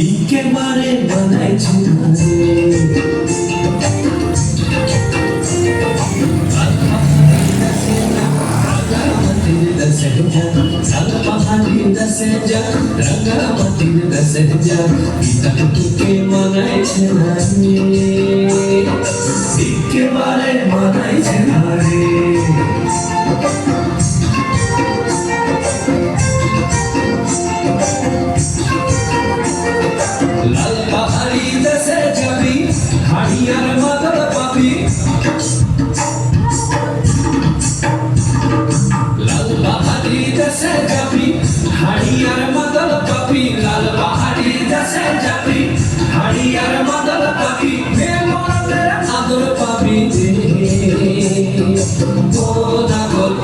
একেবারে বানাইছি একেবারে বানাইছে না রে লাল পাহাড়ি দেশে যাবি হাড়িয়ার মাদল পাবি লাল পাহাড়ি দেশে যাবি হাড়িয়ার মাদল পাবি লাল পাহাড়ি দেশে যাবি হাড়িয়ার মাদল পাবি মেমনের আদর পাবি ও নাগল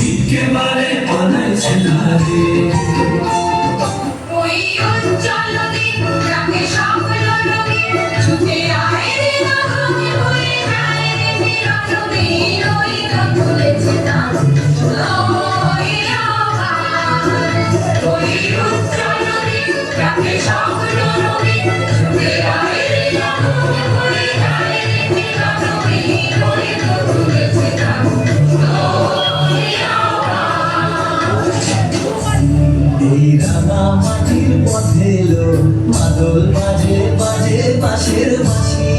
একেবারে বানাইছে না রে মাটির পথে এলো মাদল বাজে বাজে বাঁশের বাঁশি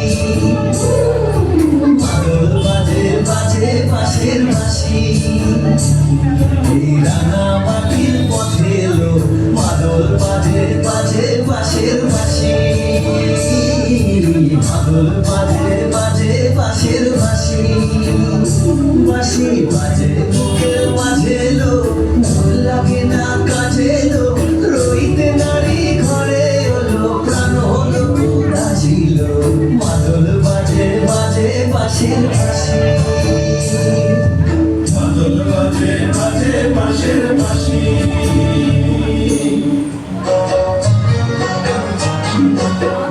মাদল বাজে বাজে বাঁশের বাঁশি এই রাঙা মাটির পথে এলো মাদল বাজে বাজে বাঁশের বাঁশি মাদল বাজে বাজে বাঁশের বাঁশি বাঁশি বাজে বুকের মাঝে এলো মন লাগে না কাজে এলো রইতে নারী ঘরে হলো প্রাণ হলো উদাসীল মাদল বাজে বাজে বাঁশের বাঁশি মাদল বাজে বাজে বাঁশের বাঁশি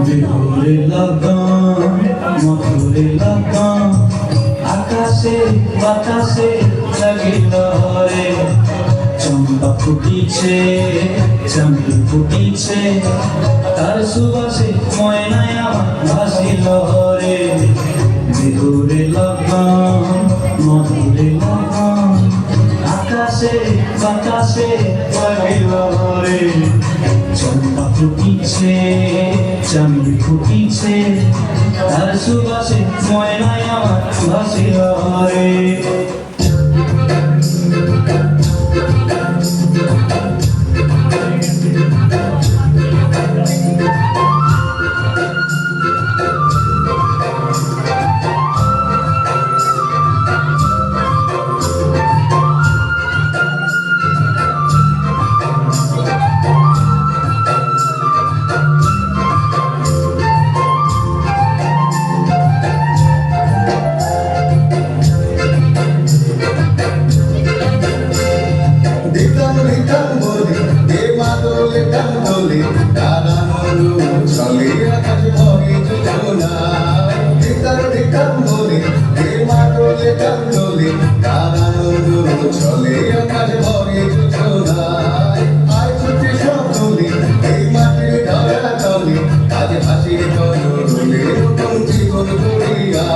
বিহুরে লাগান মধুরে লাগান আকাশে বাতাসে লাগিল রে চম্পক ফুটিছে চাঁদ ফুটিছে তার সুবাসে ময়নায় আমার ভাসিল রে বিহুরে লগন মধুরে লগন আকাশে বাতাসে পাইল রে চম্পা ফুটিছে চাঁদ ফুটিছে তার সুবাসে ময়নায় আমার ভাসিল রে চলে আকাশ ভরে যোজনা ধিকার ধিকার বলে হে মাদলে কান্দলে তার আনন্দ চলে আকাশ ভরে যোজনা আয় ছুটে সব দলে এই মাটির ধরা তলে আজ হাসির চলে নতুন জীবন করিয়া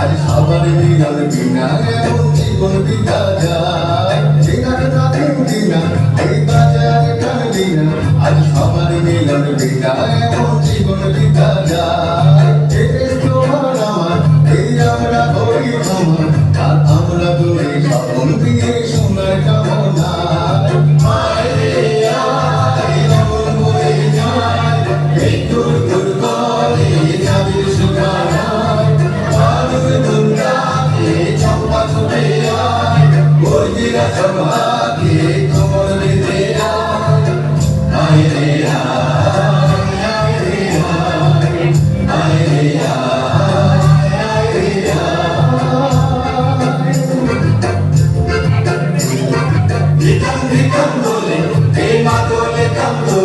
আজ সবার মিলন বিনা এমন জীবন বিতা যায় দিনার রাতে দিনা এই বাজারে টানবি না আজ সবার মিলন বিনা এমন জীবন বিতা যায় এই তোমার আমার এই আমরা করি আমার আর আমরা করি স্বপ্ন দিয়ে সোনার কামনা Come